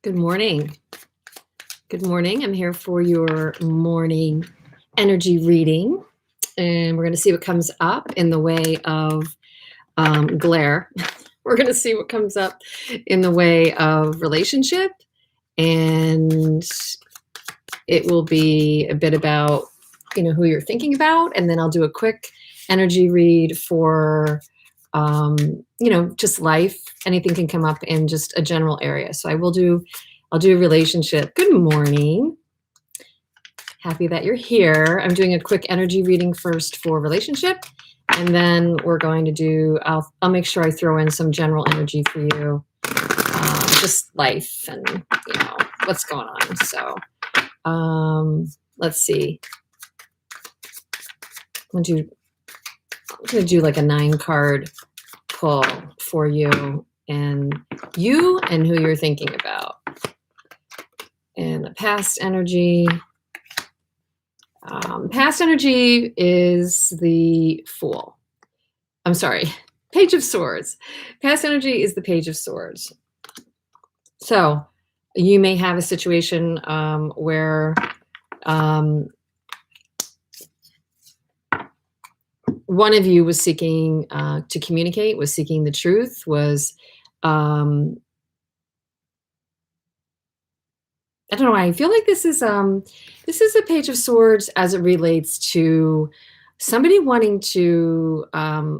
Good morning. Good morning. I'm here for your morning energy reading, and we're going to see what comes up in the way of glare. We're going to see what comes up in the way of relationship, and it will be a bit about who you're thinking about, and then I'll do a quick energy read for just life. Anything can come up in just a general area. So I'll do a relationship. Good morning. Happy that you're here. I'm doing a quick energy reading first for relationship, and then we're going to do, I'll make sure I throw in some general energy for you, just life and what's going on. So let's see. I'm going to do like a 9-card pull for you and who you're thinking about. And the past energy. Past energy is the Fool. I'm sorry, Page of Swords. Past energy is the Page of Swords. So you may have a situation where one of you was seeking to communicate, was seeking the truth, was I don't know why I feel like this is a Page of Swords as it relates to somebody wanting to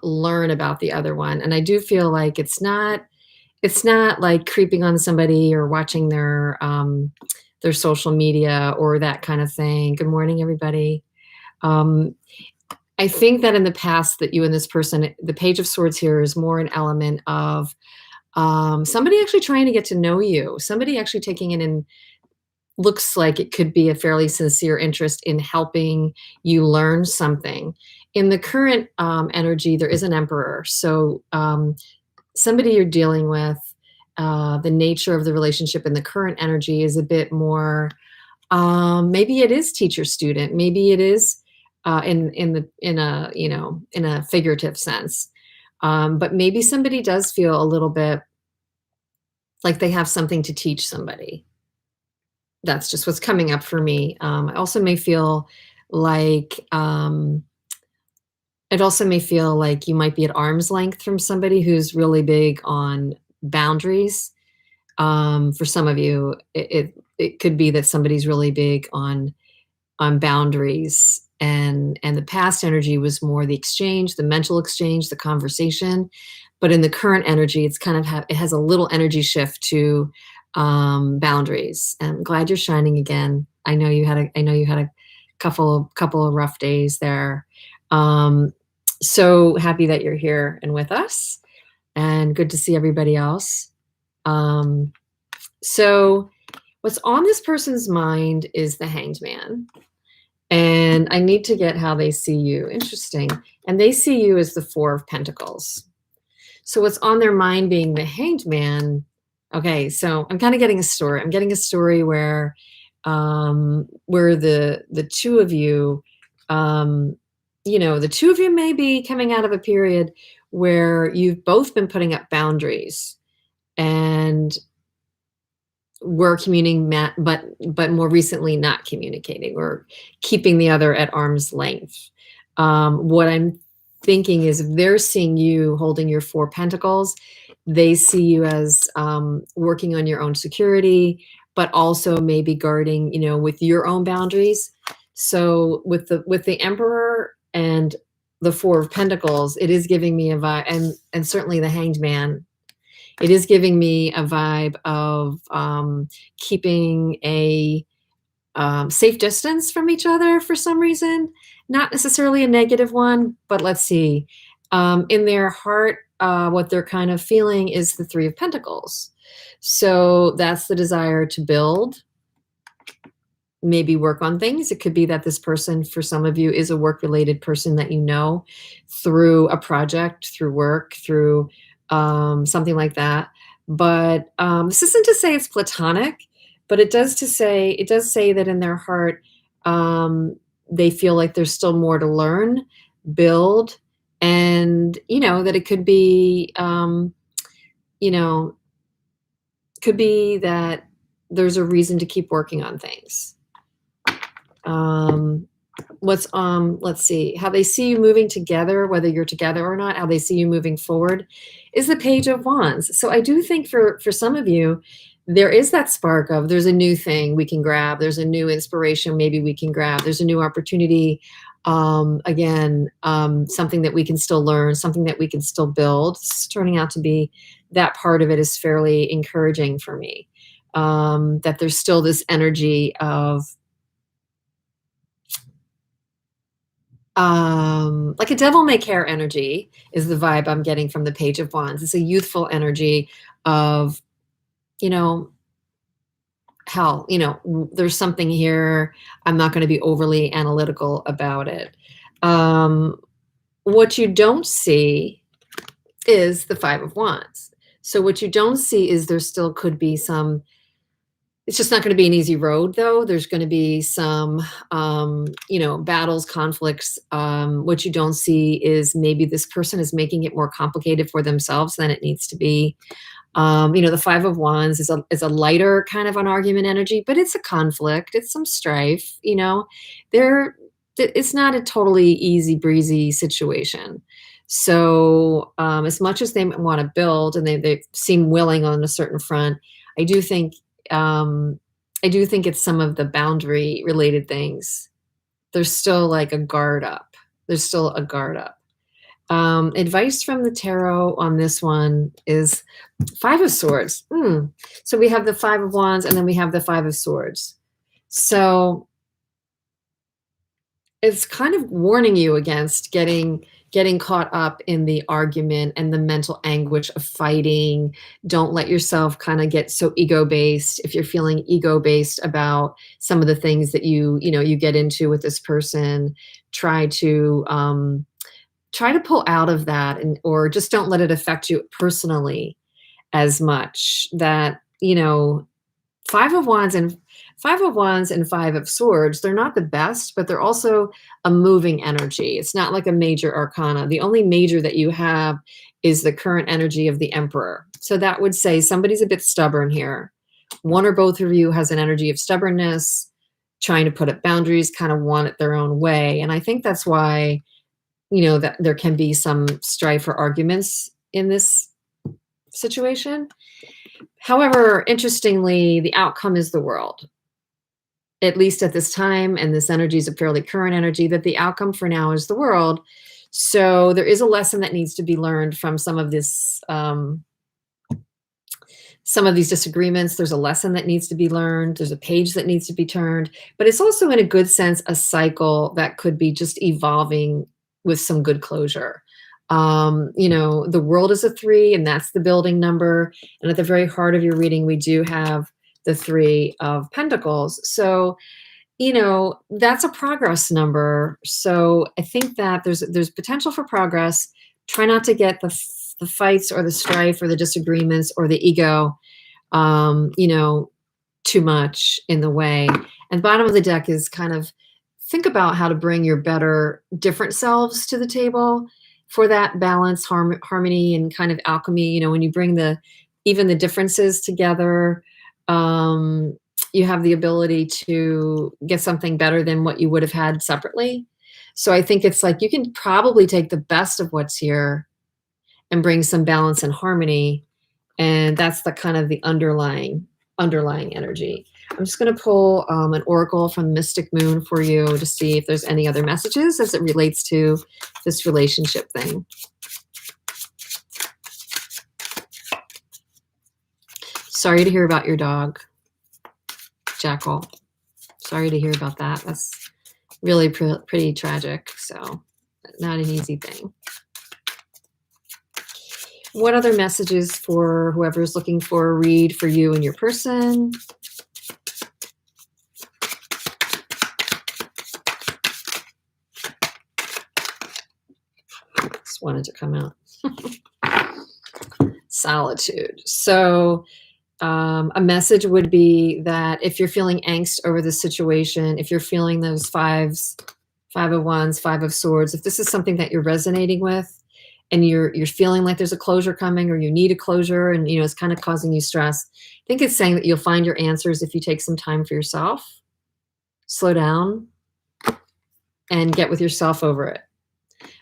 learn about the other one. And I do feel like it's not like creeping on somebody or watching their social media or that kind of thing. Good morning, everybody. I think that in the past that you and this person, the Page of Swords here is more an element of somebody actually trying to get to know you, somebody actually taking it in. Looks like it could be a fairly sincere interest in helping you learn something. In the current energy, there is an Emperor. So somebody you're dealing with, the nature of the relationship in the current energy is a bit more, maybe it is teacher-student, maybe it is in a figurative sense. But maybe somebody does feel a little bit like they have something to teach somebody. That's just what's coming up for me. I also may feel like you might be at arm's length from somebody who's really big on boundaries. For some of you, it could be that somebody's really big on boundaries, and the past energy was more the exchange, the mental exchange, the conversation. But in the current energy, it's kind of it has a little energy shift to boundaries. And I'm glad you're shining again. I know you had a couple of rough days there. So happy that you're here and with us, and good to see everybody else. So what's on this person's mind is the Hanged Man. And I need to get how they see you. Interesting. And they see you as the Four of Pentacles. So what's on their mind being the Hanged Man. Okay, so I'm kind of getting a story. I'm getting a story where the two of you, the two of you may be coming out of a period where you've both been putting up boundaries and were communicating, but more recently not communicating or keeping the other at arm's length. What I'm thinking is, if they're seeing you holding your Four Pentacles, they see you as working on your own security, but also maybe guarding, with your own boundaries. So with the Emperor and the Four of Pentacles, it is giving me a vibe, and certainly the Hanged Man. It is giving me a vibe of keeping a safe distance from each other for some reason. Not necessarily a negative one, but let's see. In their heart, what they're kind of feeling is the Three of Pentacles. So that's the desire to build, maybe work on things. It could be that this person, for some of you, is a work-related person that you know through a project, through work, through something like that. But this isn't to say it's platonic, but it does say that in their heart, they feel like there's still more to learn, build, and that it could be, could be that there's a reason to keep working on things. Let's see, how they see you moving together, whether you're together or not, how they see you moving forward is the Page of Wands. So I do think for some of you, there is that spark of there's a new thing we can grab. There's a new inspiration maybe we can grab. There's a new opportunity. Again, something that we can still learn, something that we can still build. It's turning out to be that part of it is fairly encouraging for me. That there's still this energy of like a devil may care energy is the vibe I'm getting from the Page of Wands. It's a youthful energy of, you know, hell, there's something here. I'm not going to be overly analytical about it. What you don't see is the Five of Wands. So what you don't see is there still could be some, it's just not going to be an easy road, though. There's going to be some, battles, conflicts. What you don't see is maybe this person is making it more complicated for themselves than it needs to be. The Five of Wands is a lighter kind of an argument energy, but it's a conflict. It's some strife. It's not a totally easy breezy situation. So as much as they want to build and they seem willing on a certain front, I do think it's some of the boundary related things. There's still like a guard up. There's still a guard up. Advice from the tarot on this one is Five of Swords. So we have the Five of Wands and then we have the Five of Swords. So it's kind of warning you against getting caught up in the argument and the mental anguish of fighting. Don't let yourself kind of get so ego-based. If you're feeling ego-based about some of the things that you get into with this person, try to pull out of that, or just don't let it affect you personally as much. That, Five of Wands and Five of Swords, they're not the best, but they're also a moving energy. It's not like a major arcana. The only major that you have is the current energy of the Emperor. So that would say somebody's a bit stubborn here. One or both of you has an energy of stubbornness, trying to put up boundaries, kind of want it their own way. And I think that's why, that there can be some strife or arguments in this situation. However, interestingly, the outcome is the world. At least at this time, and this energy is a fairly current energy, that the outcome for now is the world. So there is a lesson that needs to be learned from some of this, some of these disagreements. There's a lesson that needs to be learned. There's a page that needs to be turned, but it's also in a good sense, a cycle that could be just evolving with some good closure. The world is a 3 and that's the building number. And at the very heart of your reading, we do have the 3 of Pentacles. So, that's a progress number. So I think that there's potential for progress. Try not to get the fights or the strife or the disagreements or the ego, too much in the way. And bottom of the deck is kind of think about how to bring your better, different selves to the table for that balance, harmony, and kind of alchemy. When you bring even the differences together, you have the ability to get something better than what you would have had separately. So I think it's like you can probably take the best of what's here and bring some balance and harmony. And that's the kind of the underlying energy. I'm just going to pull an oracle from Mystic Moon for you to see if there's any other messages as it relates to this relationship thing. Sorry to hear about your dog, Jackal. Sorry to hear about that. That's really pretty tragic. So not an easy thing. What other messages for whoever's looking for a read for you and your person? Just wanted to come out. Solitude. So a message would be that if you're feeling angst over the situation, if you're feeling those Five of Wands, Five of Swords, if this is something that you're resonating with, and you're feeling like there's a closure coming, or you need a closure, and it's kind of causing you stress. I think it's saying that you'll find your answers if you take some time for yourself, slow down, and get with yourself over it.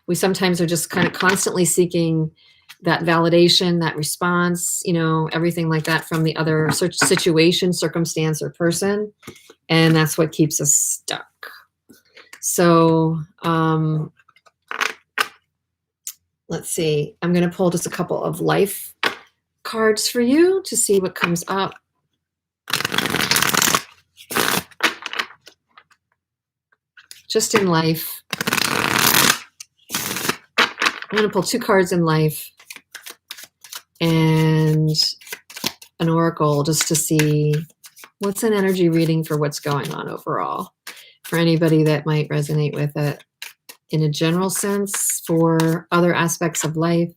We sometimes are just kind of constantly seeking that validation, that response, everything like that from the other situation, circumstance, or person. And that's what keeps us stuck. So let's see. I'm going to pull just a couple of life cards for you to see what comes up. Just in life. I'm going to pull 2 cards in life and an oracle just to see what's an energy reading for what's going on overall for anybody that might resonate with it in a general sense for other aspects of life.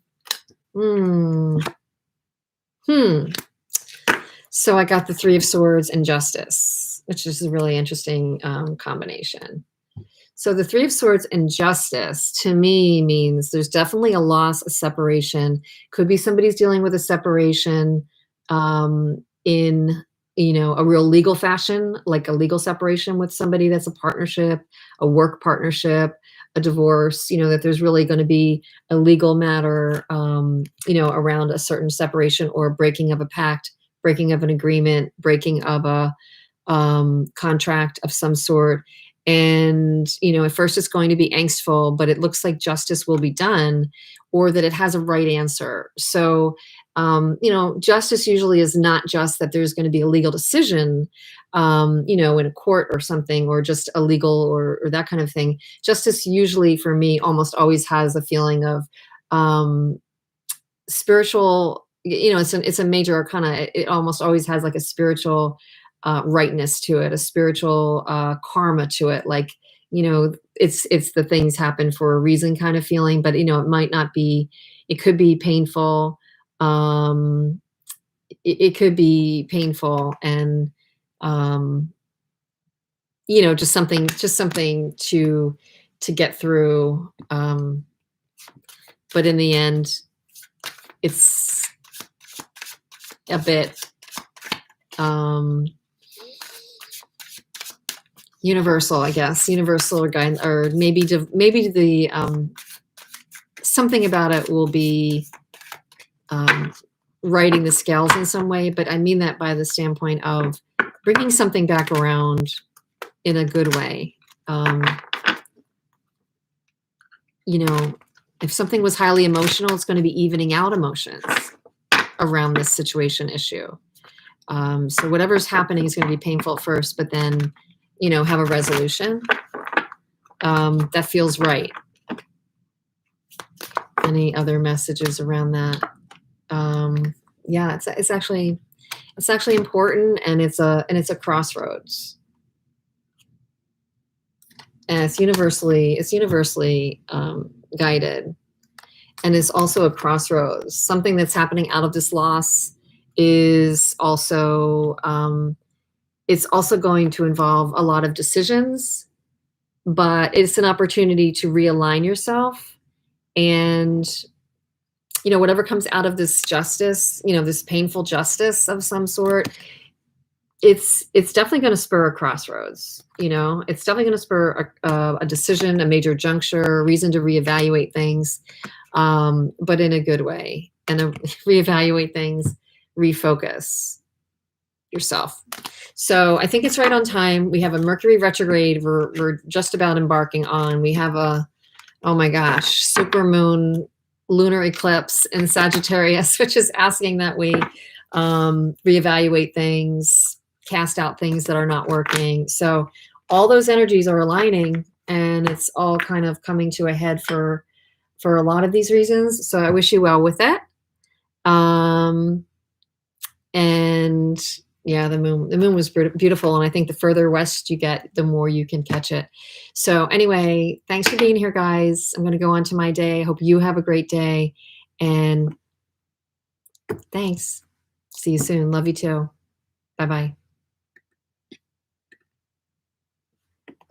So I got the 3 of Swords and Justice, which is a really interesting combination. So the 3 of Swords and Justice to me means there's definitely a loss, a separation. Could be somebody's dealing with a separation in a real legal fashion, like a legal separation with somebody that's a partnership, a work partnership, a divorce, that there's really going to be a legal matter, around a certain separation or breaking of a pact, breaking of an agreement, breaking of a contract of some sort. And, at first it's going to be angstful, but it looks like justice will be done, or that it has a right answer. So, justice usually is not just that there's going to be a legal decision, in a court or something, or just a legal or that kind of thing. Justice usually for me almost always has a feeling of spiritual, it's a major arcana. It almost always has like a spiritual rightness to it, a spiritual karma to it. Like, it's the things happen for a reason kind of feeling, but, it might not be, it could be painful. It could be painful and, just something to get through. But in the end, it's a bit, universal, I guess, universal or guide, or maybe the something about it will be righting the scales in some way. But I mean that by the standpoint of bringing something back around in a good way. If something was highly emotional, it's going to be evening out emotions around this situation issue. So whatever's happening is going to be painful at first, but then, have a resolution that feels right. Any other messages around that? Yeah, it's actually important, and it's a crossroads, and it's universally guided, and it's also a crossroads. Something that's happening out of this loss is also it's also going to involve a lot of decisions, but it's an opportunity to realign yourself. And whatever comes out of this justice, this painful justice of some sort, it's definitely going to spur a crossroads. It's definitely going to spur a decision, a major juncture, a reason to reevaluate things, but in a good way, and reevaluate things, refocus yourself. So I think it's right on time. We have a Mercury retrograde we're just about embarking on. We have oh my gosh, super moon lunar eclipse in Sagittarius, which is asking that we reevaluate things, cast out things that are not working. So all those energies are aligning, and it's all kind of coming to a head for a lot of these reasons. So I wish you well with it. And yeah, the moon was beautiful. And I think the further west you get, the more you can catch it. So anyway, thanks for being here, guys. I'm going to go on to my day. I hope you have a great day, and thanks. See you soon. Love you too. Bye-bye.